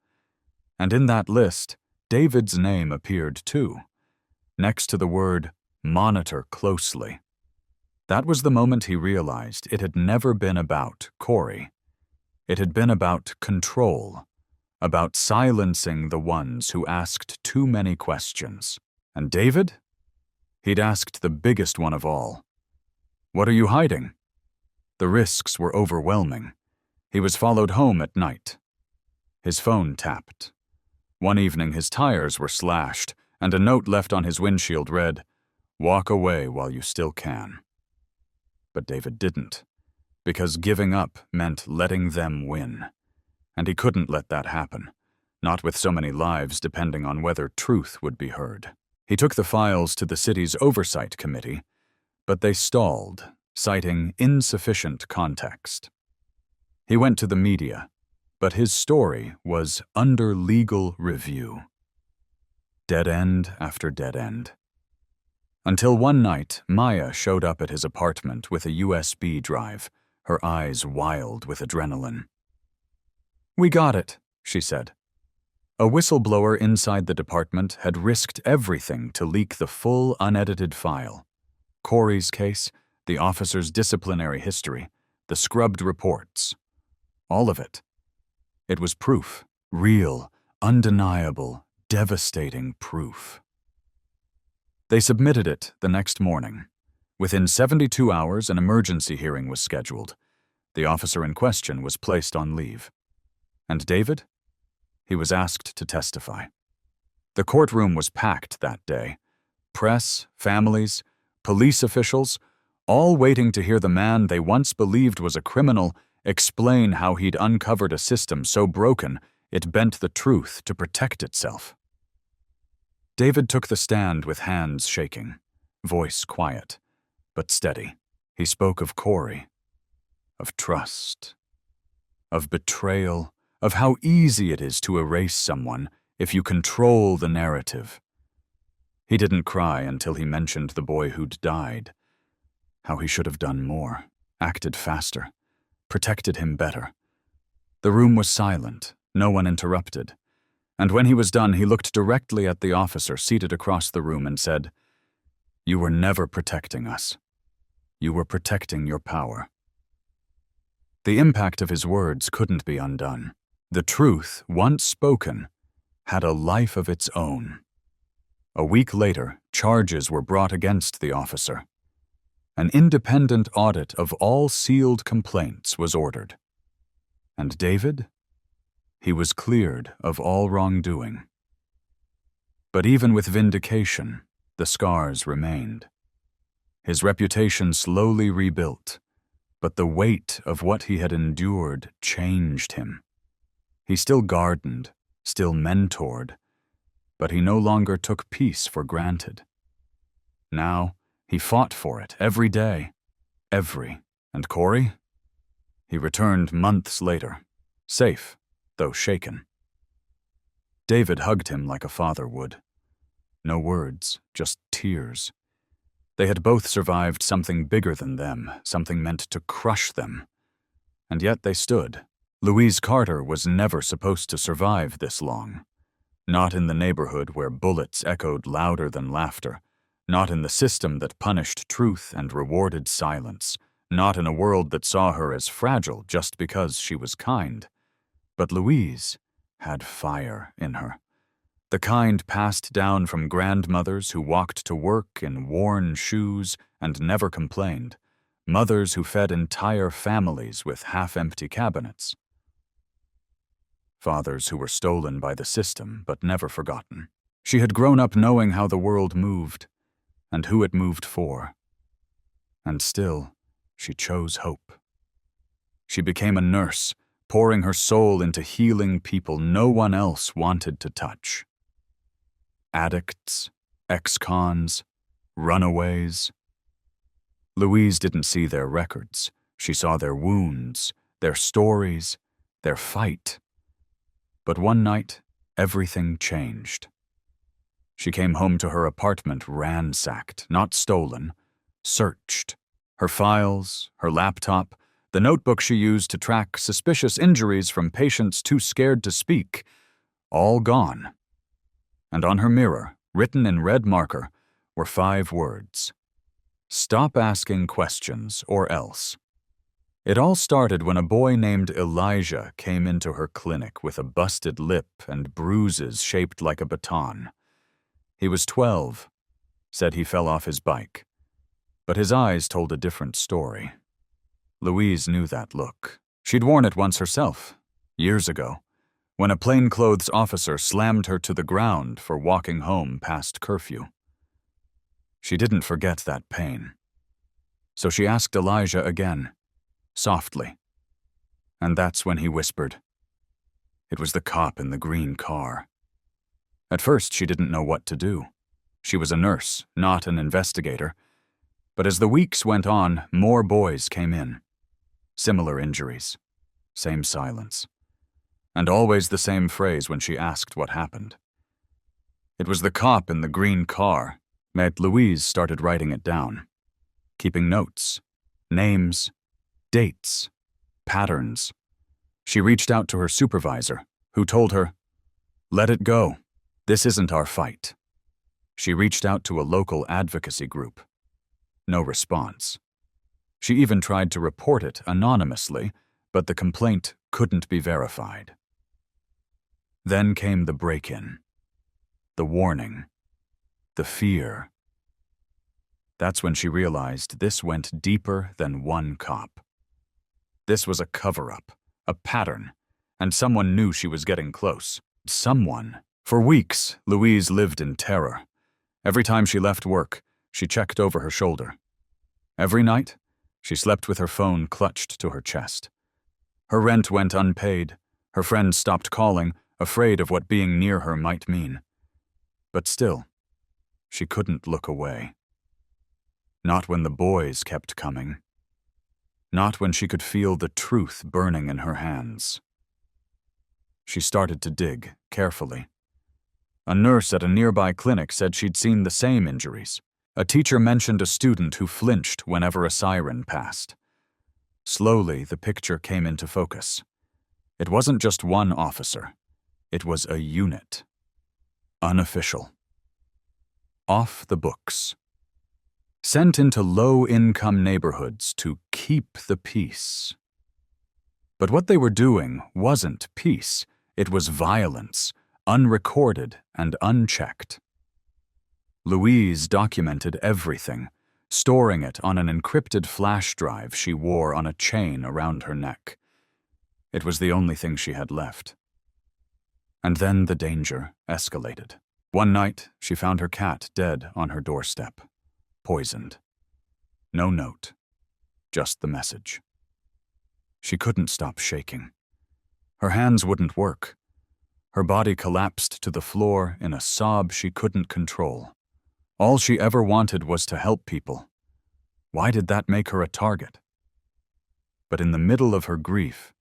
Speaker 1: And in that list, David's name appeared too, next to the word "monitor closely." That was the moment he realized it had never been about Corey. It had been about control, about silencing the ones who asked too many questions. And David? He'd asked the biggest one of all. "What are you hiding?" The risks were overwhelming. He was followed home at night. His phone tapped. One evening his tires were slashed, and a note left on his windshield read, "Walk away while you still can." But David didn't, because giving up meant letting them win. And he couldn't let that happen, not with so many lives depending on whether truth would be heard. He took the files to the city's oversight committee, but they stalled, citing insufficient context. He went to the media, but his story was under legal review. Dead end after dead end. Until one night, Maya showed up at his apartment with a USB drive, her eyes wild with adrenaline. "We got it," she said. A whistleblower inside the department had risked everything to leak the full unedited file. Corey's case, the officer's disciplinary history, the scrubbed reports. All of it. It was proof. Real, undeniable, devastating proof. They submitted it the next morning. Within 72 hours, an emergency hearing was scheduled. The officer in question was placed on leave. And David? He was asked to testify. The courtroom was packed that day. Press, families, police officials, all waiting to hear the man they once believed was a criminal explain how he'd uncovered a system so broken it bent the truth to protect itself. David took the stand with hands shaking, voice quiet, but steady. He spoke of Corey, of trust, of betrayal, of how easy it is to erase someone if you control the narrative. He didn't cry until he mentioned the boy who'd died, how he should have done more, acted faster, protected him better. The room was silent, no one interrupted, and when he was done, he looked directly at the officer seated across the room and said, "You were never protecting us. You were protecting your power." The impact of his words couldn't be undone. The truth, once spoken, had a life of its own. A week later, charges were brought against the officer. An independent audit of all sealed complaints was ordered. And David? He was cleared of all wrongdoing. But even with vindication, the scars remained. His reputation slowly rebuilt, but the weight of what he had endured changed him. He still gardened, still mentored, but he no longer took peace for granted. Now, he fought for it every day. And Corey? He returned months later, safe, though shaken. David hugged him like a father would. No words, just tears. They had both survived something bigger than them, something meant to crush them. And yet they stood. Louise Carter was never supposed to survive this long. Not in the neighborhood where bullets echoed louder than laughter. Not in the system that punished truth and rewarded silence. Not in a world that saw her as fragile just because she was kind. But Louise had fire in her. The kind passed down from grandmothers who walked to work in worn shoes and never complained. Mothers who fed entire families with half-empty cabinets. Fathers who were stolen by the system but never forgotten. She had grown up knowing how the world moved and who it moved for. And still, she chose hope. She became a nurse, pouring her soul into healing people no one else wanted to touch. Addicts, ex-cons, runaways. Louise didn't see their records. She saw their wounds, their stories, their fight. But one night, everything changed. She came home to her apartment ransacked, not stolen, searched. Her files, her laptop, the notebook she used to track suspicious injuries from patients too scared to speak, all gone. And on her mirror, written in red marker, were 5 words. Stop asking questions, or else. It all started when a boy named Elijah came into her clinic with a busted lip and bruises shaped like a baton. He was 12, said he fell off his bike. But his eyes told a different story. Louise knew that look. She'd worn it once herself, years ago, when a plainclothes officer slammed her to the ground for walking home past curfew. She didn't forget that pain. So she asked Elijah again, softly. And that's when he whispered. It was the cop in the green car. At first, she didn't know what to do. She was a nurse, not an investigator. But as the weeks went on, more boys came in. Similar injuries. Same silence. And always the same phrase when she asked what happened. It was the cop in the green car. Louise started writing it down. Keeping notes. Names. Dates. Patterns. She reached out to her supervisor, who told her, "Let it go. This isn't our fight." She reached out to a local advocacy group. No response. She even tried to report it anonymously, but the complaint couldn't be verified. Then came the break-in. The warning. The fear. That's when she realized this went deeper than one cop. This was a cover-up, a pattern, and someone knew she was getting close. Someone. For weeks, Louise lived in terror. Every time she left work, she checked over her shoulder. Every night, she slept with her phone clutched to her chest. Her rent went unpaid. Her friends stopped calling, afraid of what being near her might mean. But still, she couldn't look away. Not when the boys kept coming. Not when she could feel the truth burning in her hands. She started to dig, carefully. A nurse at a nearby clinic said she'd seen the same injuries. A teacher mentioned a student who flinched whenever a siren passed. Slowly, the picture came into focus. It wasn't just one officer. It was a unit. Unofficial. Off the books. Sent into low-income neighborhoods to keep the peace. But what they were doing wasn't peace. It was violence, unrecorded and unchecked. Louise documented everything, storing it on an encrypted flash drive she wore on a chain around her neck. It was the only thing she had left. And then the danger escalated. One night, she found her cat dead on her doorstep, poisoned. No note, just the message. She couldn't stop shaking. Her hands wouldn't work. Her body collapsed to the floor in a sob she couldn't control. All she ever wanted was to help people. Why did that make her a target? But in the middle of her grief,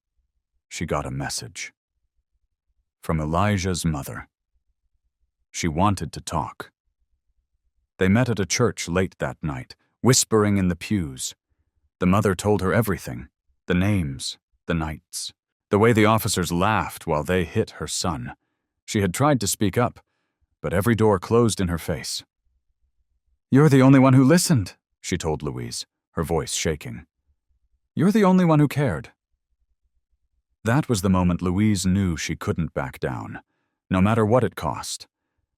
Speaker 1: she got a message. From Elijah's mother. She wanted to talk. They met at a church late that night, whispering in the pews. The mother told her everything, the names, the nights, the way the officers laughed while they hit her son. She had tried to speak up, but every door closed in her face. "You're the only one who listened," she told Louise, her voice shaking. "You're the only one who cared." That was the moment Louise knew she couldn't back down, no matter what it cost.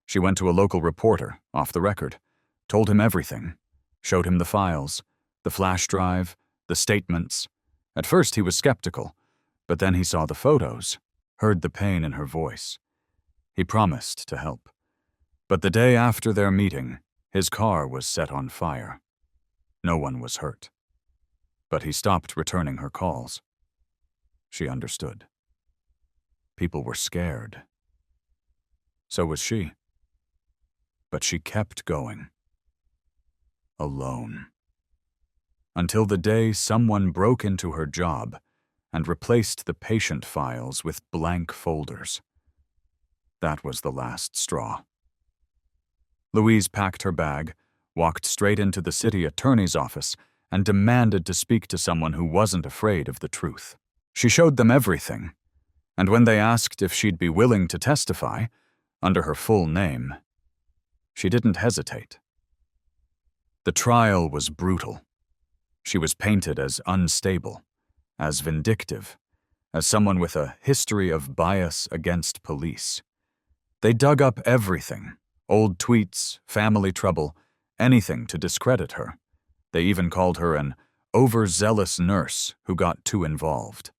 Speaker 1: She went to a local reporter, off the record, told him everything, showed him the files, the flash drive, the statements. At first he was skeptical, but then he saw the photos, heard the pain in her voice. He promised to help. But the day after their meeting, his car was set on fire. No one was hurt. But he stopped returning her calls. She understood. People were scared. So was she. But she kept going. Alone. Until the day someone broke into her job and replaced the patient files with blank folders. That was the last straw. Louise packed her bag, walked straight into the city attorney's office, and demanded to speak to someone who wasn't afraid of the truth. She showed them everything, and when they asked if she'd be willing to testify, under her full name, she didn't hesitate. The trial was brutal. She was painted as unstable, as vindictive, as someone with a history of bias against police. They dug up everything, old tweets, family trouble, anything to discredit her. They even called her an overzealous nurse who got too involved.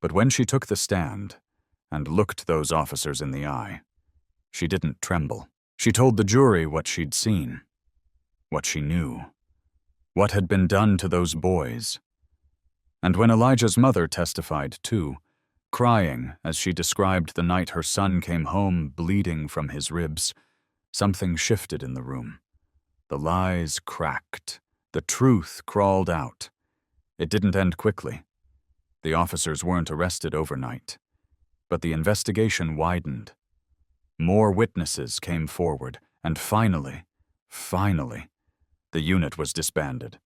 Speaker 1: But when she took the stand and looked those officers in the eye, she didn't tremble. She told the jury what she'd seen, what she knew, what had been done to those boys. And when Elijah's mother testified too, crying as she described the night her son came home bleeding from his ribs, something shifted in the room. The lies cracked. The truth crawled out. It didn't end quickly. The officers weren't arrested overnight. But the investigation widened. More witnesses came forward, and finally, the unit was disbanded.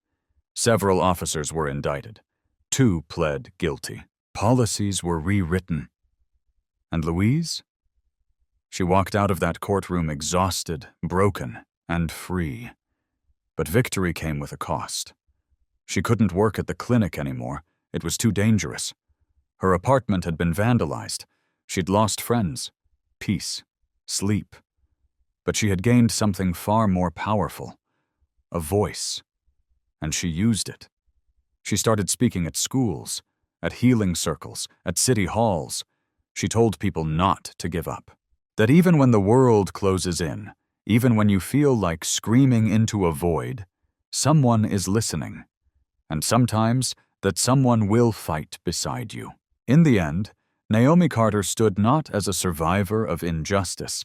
Speaker 1: Several officers were indicted. 2 pled guilty. Policies were rewritten. And Louise? She walked out of that courtroom exhausted, broken, and free. But victory came with a cost. She couldn't work at the clinic anymore. It was too dangerous. Her apartment had been vandalized. She'd lost friends, peace, sleep. But she had gained something far more powerful, a voice. And she used it. She started speaking at schools, at healing circles, at city halls. She told people not to give up. That even when the world closes in, even when you feel like screaming into a void, someone is listening. And sometimes that someone will fight beside you. In the end, Naomi Carter stood not as a survivor of injustice,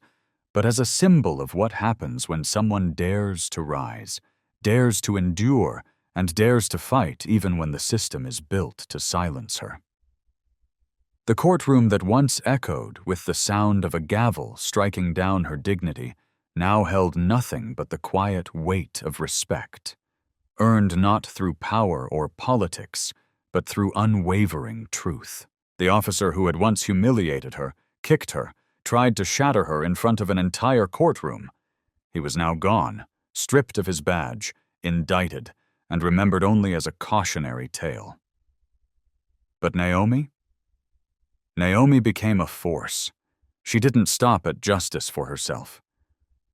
Speaker 1: but as a symbol of what happens when someone dares to rise, dares to endure, and dares to fight even when the system is built to silence her. The courtroom that once echoed with the sound of a gavel striking down her dignity now held nothing but the quiet weight of respect, earned not through power or politics, but through unwavering truth. The officer who had once humiliated her, kicked her, tried to shatter her in front of an entire courtroom. He was now gone, stripped of his badge, indicted, and remembered only as a cautionary tale. But Naomi? Naomi became a force. She didn't stop at justice for herself.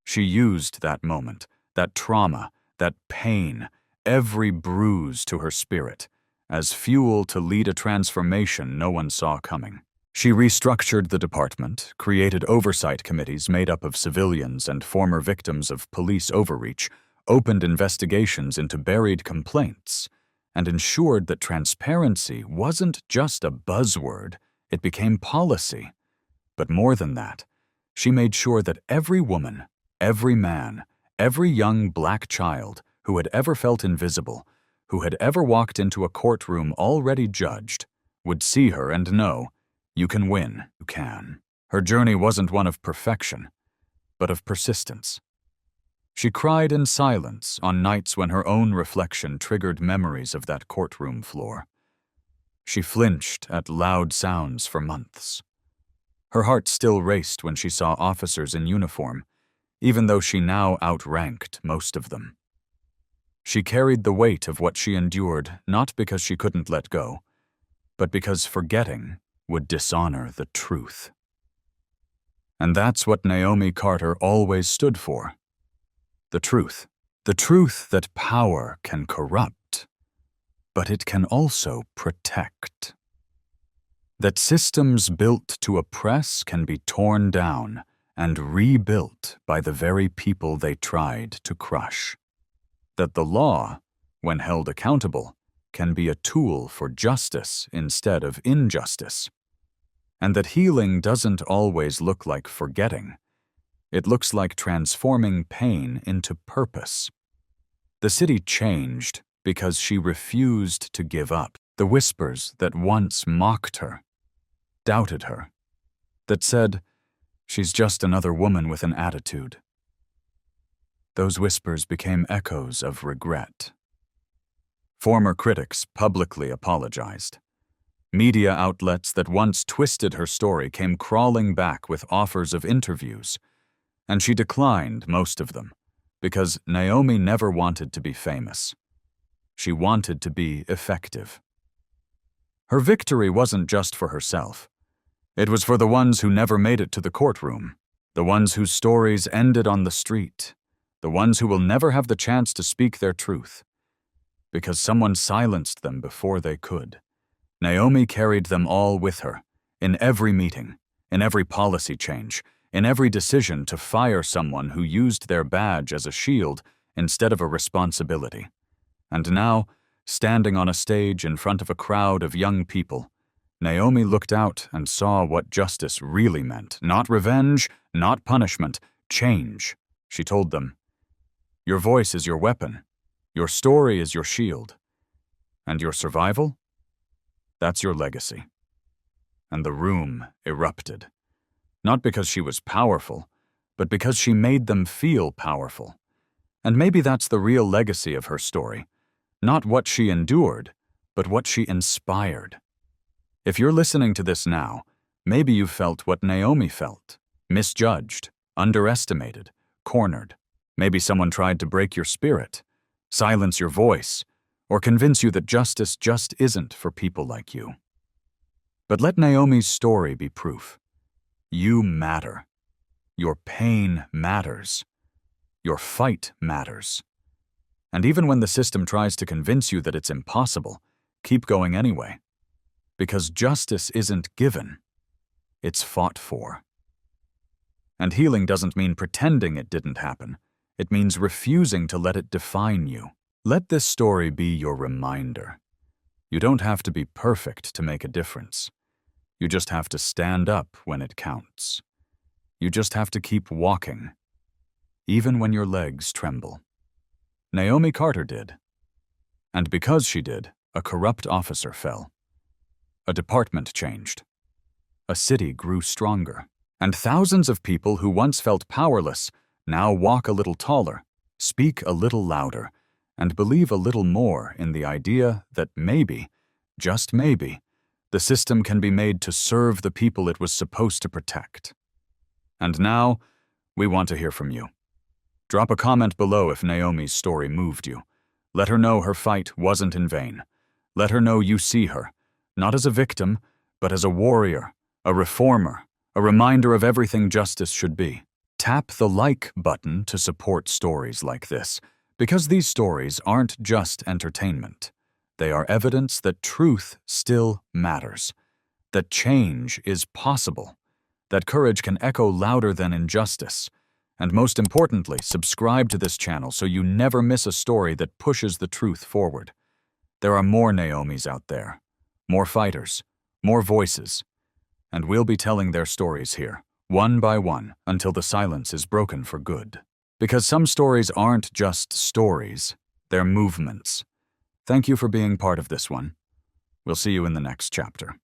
Speaker 1: She used that moment, that trauma, that pain, every bruise to her spirit, as fuel to lead a transformation no one saw coming. She restructured the department, created oversight committees made up of civilians and former victims of police overreach, opened investigations into buried complaints, and ensured that transparency wasn't just a buzzword, it became policy. But more than that, she made sure that every woman, every man, every young black child who had ever felt invisible, who had ever walked into a courtroom already judged would see her and know, you can win, you can. Her journey wasn't one of perfection, but of persistence. She cried in silence on nights when her own reflection triggered memories of that courtroom floor. She flinched at loud sounds for months. Her heart still raced when she saw officers in uniform, even though she now outranked most of them. She carried the weight of what she endured not because she couldn't let go, but because forgetting would dishonor the truth. And that's what Naomi Carter always stood for. The truth that power can corrupt, but it can also protect. That systems built to oppress can be torn down and rebuilt by the very people they tried to crush. That the law, when held accountable, can be a tool for justice instead of injustice. And that healing doesn't always look like forgetting. It looks like transforming pain into purpose. The city changed because she refused to give up. The whispers that once mocked her, doubted her, that said, she's just another woman with an attitude. Those whispers became echoes of regret. Former critics publicly apologized. Media outlets that once twisted her story came crawling back with offers of interviews, and she declined most of them because Naomi never wanted to be famous. She wanted to be effective. Her victory wasn't just for herself. It was for the ones who never made it to the courtroom, the ones whose stories ended on the street, the ones who will never have the chance to speak their truth, because someone silenced them before they could. Naomi carried them all with her, in every meeting, in every policy change, in every decision to fire someone who used their badge as a shield instead of a responsibility. And now, standing on a stage in front of a crowd of young people, Naomi looked out and saw what justice really meant. Not revenge, not punishment, change. She told them, your voice is your weapon, your story is your shield, and your survival? That's your legacy. And the room erupted. Not because she was powerful, but because she made them feel powerful. And maybe that's the real legacy of her story. Not what she endured, but what she inspired. If you're listening to this now, maybe you felt what Naomi felt. Misjudged, underestimated, cornered. Maybe someone tried to break your spirit, silence your voice, or convince you that justice just isn't for people like you. But let Naomi's story be proof. You matter. Your pain matters. Your fight matters. And even when the system tries to convince you that it's impossible, keep going anyway. Because justice isn't given, it's fought for. And healing doesn't mean pretending it didn't happen. It means refusing to let it define you. Let this story be your reminder. You don't have to be perfect to make a difference. You just have to stand up when it counts. You just have to keep walking, even when your legs tremble. Naomi Carter did. And because she did, a corrupt officer fell. A department changed. A city grew stronger. And thousands of people who once felt powerless now walk a little taller, speak a little louder, and believe a little more in the idea that maybe, just maybe, the system can be made to serve the people it was supposed to protect. And now, we want to hear from you. Drop a comment below if Naomi's story moved you. Let her know her fight wasn't in vain. Let her know you see her, not as a victim, but as a warrior, a reformer, a reminder of everything justice should be. Tap the like button to support stories like this, because these stories aren't just entertainment. They are evidence that truth still matters, that change is possible, that courage can echo louder than injustice, and most importantly, subscribe to this channel so you never miss a story that pushes the truth forward. There are more Naomis out there, more fighters, more voices, and we'll be telling their stories here, one by one, until the silence is broken for good. Because some stories aren't just stories, they're movements. Thank you for being part of this one. We'll see you in the next chapter.